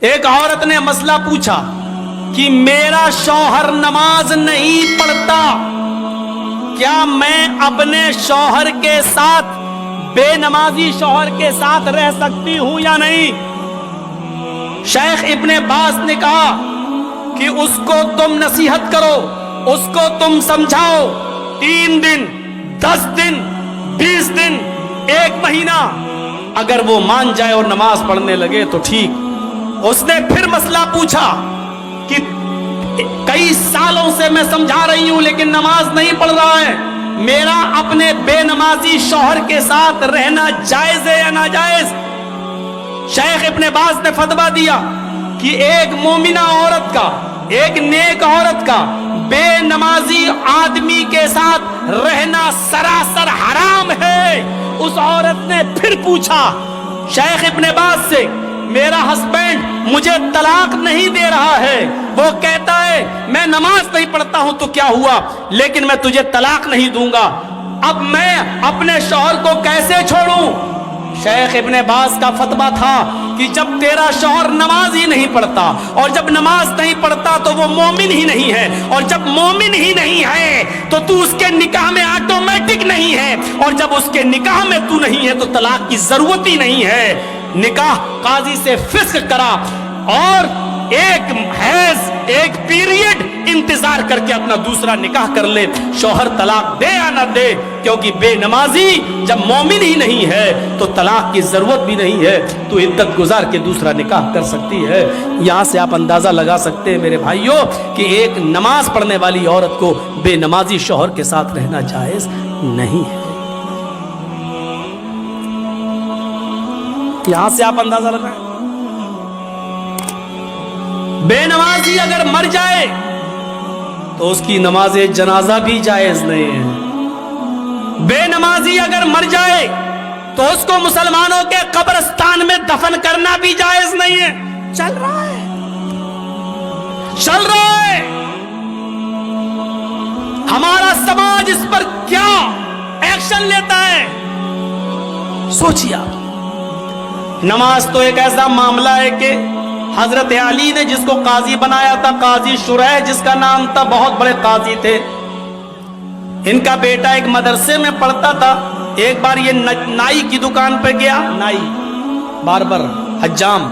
ایک عورت نے مسئلہ پوچھا کہ میرا شوہر نماز نہیں پڑھتا، کیا میں اپنے شوہر کے ساتھ بے نمازی شوہر کے ساتھ رہ سکتی ہوں یا نہیں؟ شیخ ابن باز نے کہا کہ اس کو تم نصیحت کرو، اس کو تم سمجھاؤ، 3 دن 10 دن 20 دن 1 مہینہ، اگر وہ مان جائے اور نماز پڑھنے لگے تو ٹھیک۔ اس نے پھر مسئلہ پوچھا کہ کئی سالوں سے میں سمجھا رہی ہوں لیکن نماز نہیں پڑھ رہا ہے، میرا اپنے بے نمازی شوہر کے ساتھ رہنا جائز ہے یا ناجائز؟ شیخ ابن باز نے فتویٰ دیا کہ ایک مومنہ عورت کا، ایک نیک عورت کا بے نمازی آدمی کے ساتھ رہنا سراسر حرام ہے۔ اس عورت نے پھر پوچھا شیخ ابن باز سے، میرا ہسبینڈ مجھے طلاق نہیں دے رہا ہے، وہ کہتا ہے میں نماز نہیں پڑھتا ہوں تو کیا ہوا، لیکن میں تجھے طلاق نہیں دوں گا، اب میں اپنے شوہر کو کیسے چھوڑوں؟ شیخ ابن باز کا فتویٰ تھا کہ جب تیرا شوہر نماز ہی نہیں پڑھتا، اور جب نماز نہیں پڑھتا تو وہ مومن ہی نہیں ہے، اور جب مومن ہی نہیں ہے تو تو اس کے نکاح میں آٹومیٹک نہیں ہے، اور جب اس کے نکاح میں تو نہیں ہے تو طلاق کی ضرورت ہی نہیں ہے۔ نکاح قاضی سے فسخ کرا اور ایک پیریڈ انتظار کر کے اپنا دوسرا نکاح کر لے، شوہر طلاق دے یا نہ دے، کیونکہ بے نمازی جب مومن ہی نہیں ہے تو طلاق کی ضرورت بھی نہیں ہے، تو عدت گزار کے دوسرا نکاح کر سکتی ہے۔ یہاں سے آپ اندازہ لگا سکتے ہیں میرے بھائیوں کہ ایک نماز پڑھنے والی عورت کو بے نمازی شوہر کے ساتھ رہنا جائز نہیں ہے۔ یہاں سے آپ اندازہ لگائیں، بے نمازی اگر مر جائے تو اس کی نماز جنازہ بھی جائز نہیں ہے۔ بے نمازی اگر مر جائے تو اس کو مسلمانوں کے قبرستان میں دفن کرنا بھی جائز نہیں ہے۔ چل رہا ہے ہمارا سماج اس پر کیا ایکشن لیتا ہے، سوچیے آپ۔ نماز تو ایک ایسا معاملہ ہے کہ حضرت علی نے جس کو قاضی بنایا تھا، قاضی شریح جس کا نام تھا، بہت بڑے قاضی تھے، ان کا بیٹا ایک مدرسے میں پڑھتا تھا۔ ایک بار یہ نائی کی دکان پہ گیا، نائی باربر حجام،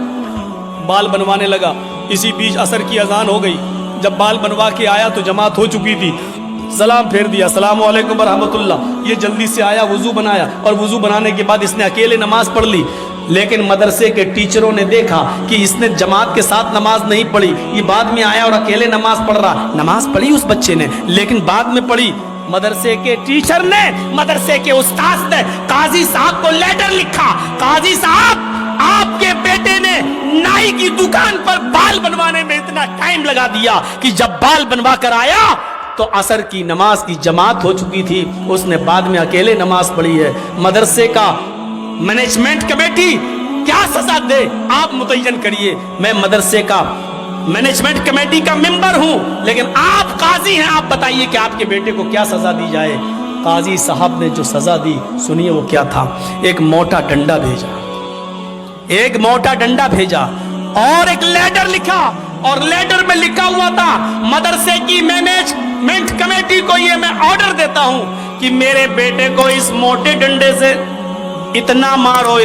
بال بنوانے لگا، اسی بیچ عصر کی اذان ہو گئی۔ جب بال بنوا کے آیا تو جماعت ہو چکی تھی، سلام پھیر دیا، السلام علیکم ورحمۃ اللہ۔ یہ جلدی سے آیا، وضو بنایا، اور وضو بنانے کے بعد اس نے اکیلے نماز پڑھ لی، لیکن مدرسے کے ٹیچروں نے دیکھا کہ اس نے جماعت کے ساتھ نماز نہیں پڑھی، یہ بعد میں آیا اور اکیلے نماز پڑھ رہا۔ نماز پڑھی اس بچے نے لیکن بعد میں پڑھی۔ مدرسے کے ٹیچر نے، مدرسے کے استاذ نے قاضی صاحب کو لیٹر لکھا، قاضی صاحب آپ کے بیٹے نے نائی کی دکان پر بال بنوانے میں اتنا ٹائم لگا دیا کہ جب بال بنوا کر آیا تو عصر کی نماز کی جماعت ہو چکی تھی، اس نے بعد میں اکیلے نماز پڑھی ہے۔ مدرسے کا مینجمنٹ کمیٹی کیا سزا دے آپ متعین کریے۔ میں مدرسے کا مینجمنٹ کمیٹی کا ممبر ہوں، لیکن آپ قاضی ہیں، آپ بتائیے کہ آپ کے بیٹے کو کیا سزا دی جائے۔ قاضی صاحب نے جو سزا دی سنیے وہ کیا تھا۔ ایک موٹا ڈنڈا بھیجا اور ایک لیٹر لکھا، اور لیٹر میں لکھا ہوا تھا مدرسے کی مینجمنٹ کمیٹی کو یہ میں آرڈر دیتا ہوں کہ میرے بیٹے کو اس موٹے ڈنڈے سے اتنا مارو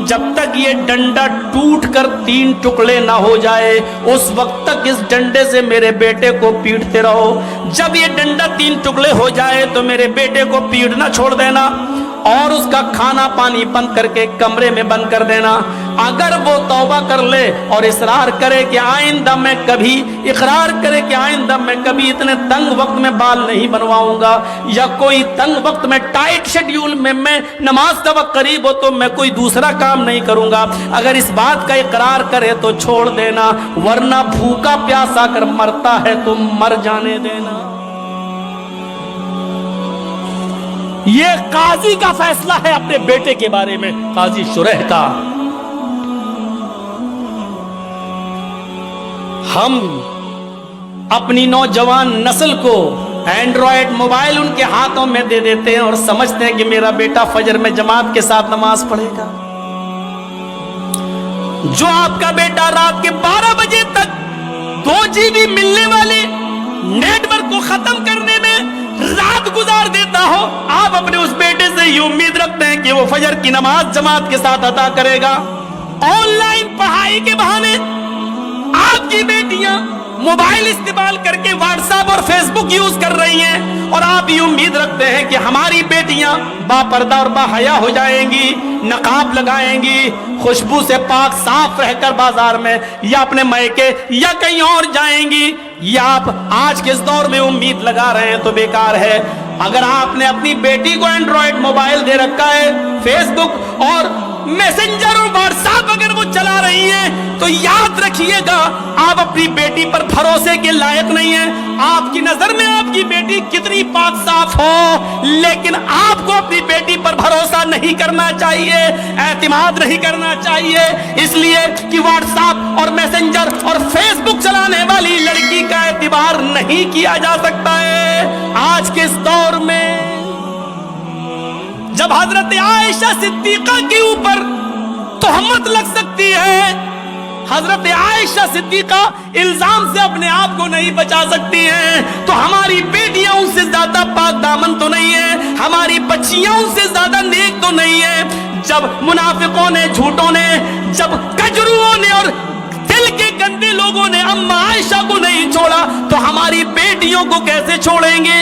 جب تک یہ ڈنڈا ٹوٹ کر 3 ٹکڑے نہ ہو جائے، اس وقت تک اس ڈنڈے سے میرے بیٹے کو پیٹتے رہو۔ جب یہ ڈنڈا 3 ٹکڑے ہو جائے تو میرے بیٹے کو پیٹنا چھوڑ دینا، اور اس کا کھانا پانی بند کر کے کمرے میں بند کر دینا۔ اگر وہ توبہ کر لے اور اقرار کرے کہ آئندہ میں کبھی اتنے تنگ وقت میں بال نہیں بنواؤں گا، یا کوئی تنگ وقت میں ٹائٹ شیڈیول میں نماز کا وقت قریب ہو تو میں کوئی دوسرا کام نہیں کروں گا، اگر اس بات کا اقرار کرے تو چھوڑ دینا، ورنہ بھوکا پیاسا کر مرتا ہے تو مر جانے دینا۔ یہ قاضی کا فیصلہ ہے اپنے بیٹے کے بارے میں، قاضی شریح کا۔ ہم اپنی نوجوان نسل کو اینڈرائیڈ موبائل ان کے ہاتھوں میں دے دیتے ہیں اور سمجھتے ہیں کہ میرا بیٹا فجر میں جماعت کے ساتھ نماز پڑھے گا۔ जो आपका बेटा रात के 12 बजे तक 2 GB मिलने वाले नेटवर्क को खत्म करने में रात गुजार देता हो, आप अपने उस बेटे से ये उम्मीद रखते हैं कि वो फजर की नमाज जमात के साथ अदा करेगा। ऑनलाइन पढ़ाई के बहाने आपकी बेटियां मोबाइल इस्तेमाल करके व्हाट्सएप और फेसबुक यूज कर रही हैं और आप ये उम्मीद रखते हैं कि हमारी बेटियां बापर्दा और बाहया हो जाएंगी, नकाब लगाएंगी, खुशबू से पाक साफ रहकर बाजार में या अपने मायके या कहीं और जाएंगी। ये आप आज के इस दौर में उम्मीद लगा रहे हैं तो बेकार है। अगर आपने अपनी बेटी को एंड्रॉइड मोबाइल दे रखा है, फेसबुक और मैसेंजर और व्हाट्सएप अगर वो चला रही है, तो याद रखिएगा आप अपनी बेटी पर भरोसे के लायक नहीं है। आपकी नजर में आपकी बेटी कितनी पाक साफ हो, लेकिन आपको अपनी बेटी पर भरोसा नहीं करना चाहिए, एतमाद नहीं करना चाहिए, इसलिए कि व्हाट्सएप और मैसेंजर और फेसबुक चलाने वाली लड़की का एतबार नहीं किया जा सकता है। आज के इस दौर में जब हजरत आयशा सिद्दीका के ऊपर तोहमत लग सकती है, हजरत आयशा सिद्दीका इल्जाम से अपने आप को नहीं बचा सकती हैं, तो हमारी बेटियां उनसे ज्यादा पाक दामन तो नहीं है, हमारी बच्चियां उनसे ज्यादा नेक तो नहीं है। जब मुनाफिकों ने, झूठों ने, जब कजरुओं ने और दिल के गंदे लोगों ने अम्मा आयशा को नहीं छोड़ा, तो हमारी बेटियों को कैसे छोड़ेंगे?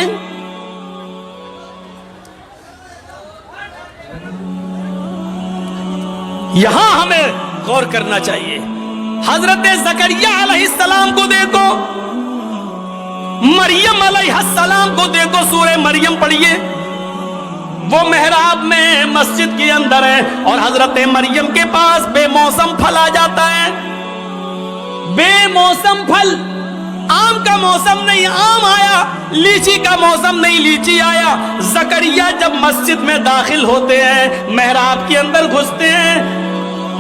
यहां हमें गौर करना चाहिए। हजरत ज़करिया अलैहिस्सलाम को देखो, मरियम अलैहिस्सलाम को देखो, सूरह मरियम पढ़िए। वो मेहराब में मस्जिद के अंदर है और हजरत मरियम के पास बेमौसम फल आ जाता है। बेमौसम फल, आम का मौसम नहीं आम आया, लीची का मौसम नहीं लीची आया। ज़करिया जब मस्जिद में दाखिल होते हैं, मेहराब के अंदर घुसते हैं,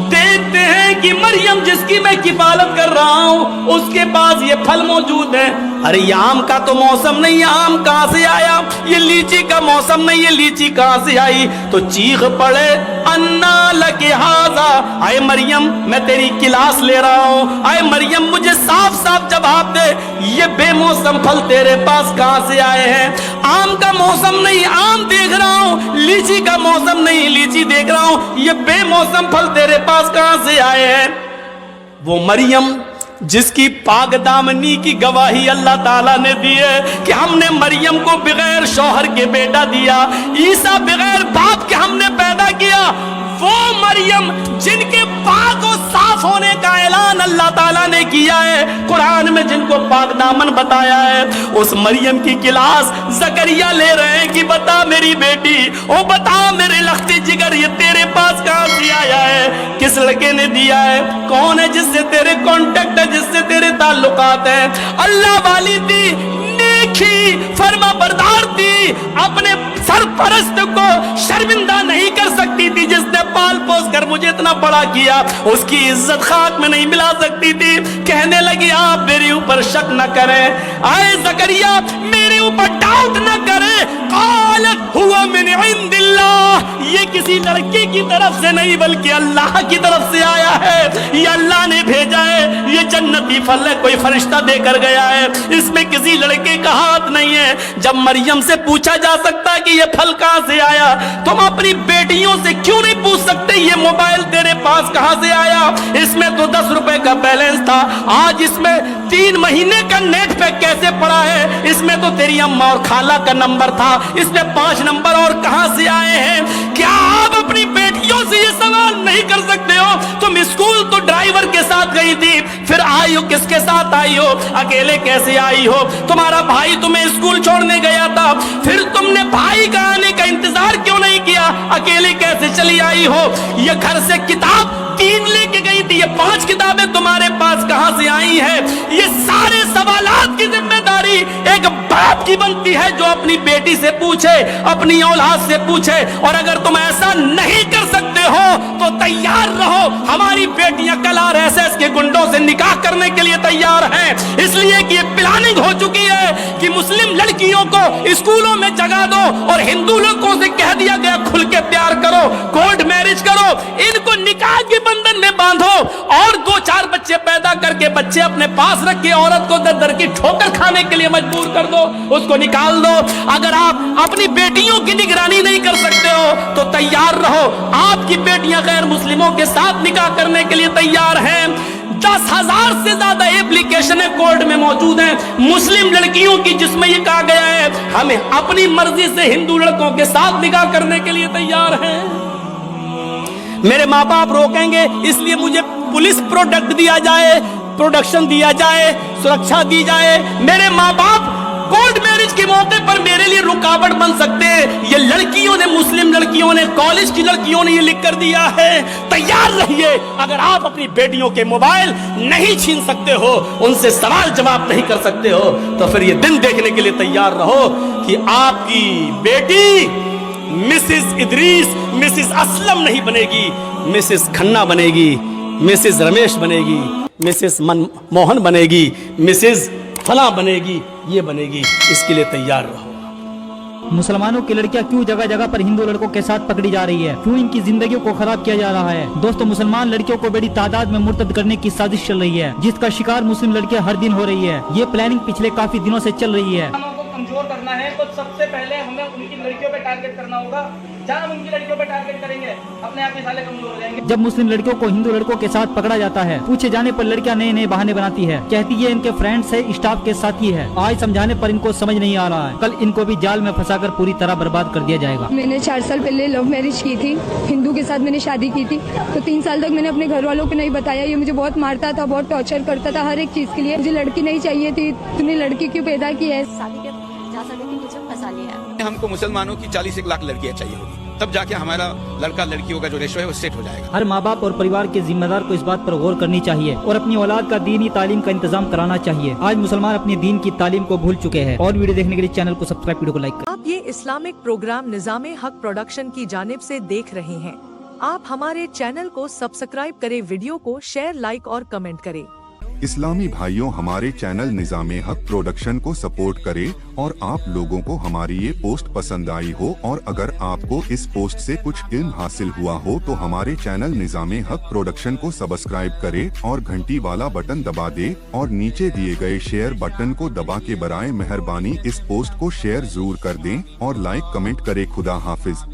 देखते हैं कि मरियम जिसकी मैं किफालत कर रहा हूं उसके पास ये फल मौजूद है। अरे ये आम का तो मौसम नहीं, आम कहां से आया? ये लीची का मौसम नहीं, ये लीची कहां से आई? तो चीख पड़े, अन्ना लके हाजा, आए मरियम मैं तेरी क्लास ले रहा हूं, आए मरियम मुझे साफ साफ जवाब दे, ये बेमौसम फल तेरे पास कहां से आए हैं? आम का मौसम नहीं, आम देख रहा हूं, लीची का मौसम नहीं, लीची देख रहा हूं, ये बेमौसम फल तेरे पास कहां से आए हैं? वो मरियम जिसकी पाक दामनी की गवाही अल्लाह ताला ने दी है कि हमने मरियम को बगैर शौहर के बेटा दिया, ईसा बगैर बाप के हमने पैदा किया, वो मरियम जिनके पाक और साफ होने का ऐलान अल्लाह ताला ने किया है, कुरान में जिनको पाक दामन बताया है, उस मरियम की क्लास ज़करिया ले रहे हैं कि बता मेरी बेटी, ओ बता मेरे लख्ती जिगर, ये तेरे पास कहां से आया है? किस लड़के ने दिया है? कौन है जिससे तेरे कॉन्टेक्ट है, जिससे तेरे ताल्लुकात हैं? अल्लाह वाली थी, नेकी फरमा बरदार थी, अपने सरपरस्त को शर्मिंदा नहीं कर सकती थी, जिसने पाल पोस कर मुझे इतना बड़ा किया, उसकी इज्जत खाक में नहीं मिला सकती थी। कहने लगी आप मेरे ऊपर शक न करें, आए ज़करिया मेरे ऊपर डाउट न करें, क़ालत हुवा मिन इंदिल्लाह, ये किसी लड़की की तरफ से नहीं बल्कि अल्लाह की तरफ से आया है, ये अल्लाह ने भेजा है, ये जन्नती फल है, कोई फरिश्ता देकर गया है, इसमें किसी लड़के का हाथ नहीं है। जब मरियम से पूछा जा सकता है कि ये फल कहां से आया, तुम अपनी बेटियों से क्यों नहीं पूछ सकते ये मोबाइल तेरे पास कहां से आया? इसमें तो 10 रुपए का बैलेंस था, आज इसमें 3 महीने का नेट पैक कैसे पड़ा है? इसमें तो तेरी अम्मा और खाला का नंबर था, इसमें 5 नंबर और कहां से आए हैं? क्या आप अपनी बेटियों से ये सवाल नहीं कर सकते हो? तुम स्कूल तो ड्राइवर के साथ गई थी, फिर आई हो किसके साथ आई हो? अकेले कैसे आई हो? तुम्हारा भाई तुम्हें स्कूल छोड़ने गया था, फिर तुमने भाई का आने का इंतजार क्यों नहीं किया? अकेले कैसे चली आई हो? ये घर से किताब 3 लेके गई थी, ये 5 किताबें तुम्हारे पास कहां से आई हैं? ये सारे सवालात की जिम्मेदारी एक बाप की बनती है जो अपनी बेटी से पूछे, अपनी औलाद से पूछे। और अगर तुम ऐसा नहीं कर सकते हो तो तैयार रहो, हमारी बेटियां कल आरएसएस के गुंडों से निकाह करने के लिए तैयार हैं, इसलिए कि ये प्लानिंग हो चुकी है कि मुस्लिम लड़कियों को स्कूलों में जगा दो और हिंदू लोगों से कह दिया गया खुल के प्यार करो, कोर्ट मैरिज करो, इनको निकाह के बंधन में बांधो बच्चे पैदा करके बच्चे अपने पास रख के औरत को दर दर की ठोकर खाने के लिए मजबूर कर दो, उसको निकाल दो। अगर आप अपनी बेटियों की निगरानी नहीं कर सकते हो तो तैयार रहो, आपकी बेटियां गैर मुस्लिमों के साथ निकाह करने के लिए तैयार हैं। 10,000 से ज्यादा एप्लीकेशन कोर्ट में मौजूद हैं मुस्लिम लड़कियों की, जिसमें यह कहा गया है हमें अपनी मर्जी से हिंदू लड़कों के साथ निकाह करने के लिए तैयार हैं। मेरे माँ बाप रोकेंगे, इसलिए मुझे पुलिस प्रोडक्ट दिया जाए, प्रोडक्शन दिया जाए, सुरक्षा दी जाए। मेरे माँ बाप कोर्ट मैरिज के मौके पर मेरे लिए रुकावट बन सकते हैं। ये लड़कियों ने, मुस्लिम लड़कियों ने, कॉलेज की लड़कियों ने ये लिख कर दिया है। तैयार रहिए, अगर आप अपनी बेटियों के मोबाइल नहीं छीन सकते हो, उनसे सवाल जवाब नहीं कर सकते हो, तो फिर ये दिन देखने के लिए तैयार रहो कि आपकी बेटी मिसेस इदरीस, मिसेस असलम नहीं बनेगी, मिसेस खन्ना बनेगी, मिसेस रमेश बनेगी, मिसेस मनमोहन बनेगी, मिसेस फला बनेगी, ये बनेगी। इसके लिए तैयार रहो। मुसलमानों की लड़कियां क्यों जगह जगह पर हिंदू लड़कों के साथ पकड़ी जा रही है, क्यों इनकी जिंदगियों को खराब किया जा रहा है। दोस्तों, मुसलमान लड़कियों को बड़ी तादाद में मुर्तद करने की साजिश चल रही है, जिसका शिकार मुस्लिम लड़कियां हर दिन हो रही है। ये प्लानिंग पिछले काफी दिनों से चल रही है। कमजोर करना है तो सबसे पहले हमें उनकी लड़कियों पे टारगेट करना होगा। जहाँ हम उनकी लड़कियों पे टारगेट करेंगे अपने आप ही साले कमजोर हो जाएंगे। जब मुस्लिम लड़कियों को हिंदू लड़कों के साथ पकड़ा जाता है, पूछे जाने पर लड़कियां नए नए बहाने बनाती है, कहती है इनके फ्रेंड्स है, स्टाफ के साथी है। आज समझाने पर इनको समझ नहीं आ रहा है, कल इनको भी जाल में फंसाकर पूरी तरह बर्बाद कर दिया जाएगा। मैंने 4 साल पहले लव मैरिज की थी, हिंदू के साथ मैंने शादी की थी, तो 3 साल तक मैंने अपने घर वालों को नहीं बताया। ये मुझे बहुत मारता था, बहुत टॉर्चर करता था हर एक चीज के लिए। मुझे लड़की नहीं चाहिए थी, तूने लड़की क्यों पैदा की है। शादी के जा सकते कि मुझे फंसा लिया है। हमको मुसलमानों की 40 लाख लड़कियां चाहिए होगी, तब जाके हमारा लड़का लड़कियों का जो रेशो है वो सेट हो जाएगा। हर माँ बाप और परिवार के जिम्मेदार को इस बात पर गौर करनी चाहिए और अपनी औलाद का दीनी तालीम का इंतजाम कराना चाहिए। आज मुसलमान अपनी दीन की तालीम को भूल चुके हैं। और वीडियो देखने के लिए चैनल को सब्सक्राइब, वीडियो को लाइक करें। आप ये इस्लामिक प्रोग्राम निज़ामे हक प्रोडक्शन की जानिब से देख रहे हैं। आप हमारे चैनल को सब्सक्राइब करें, वीडियो को शेयर, लाइक और कमेंट करें। इस्लामी भाइयों, हमारे चैनल निज़ामे हक प्रोडक्शन को सपोर्ट करें और आप लोगों को हमारी ये पोस्ट पसंद आई हो और अगर आपको इस पोस्ट से कुछ इल्म हासिल हुआ हो तो हमारे चैनल निज़ामे हक प्रोडक्शन को सब्सक्राइब करें और घंटी वाला बटन दबा दे और नीचे दिए गए शेयर बटन को दबा के बराए मेहरबानी इस पोस्ट को शेयर जरूर कर दें और लाइक कमेंट करें। खुदा हाफिज।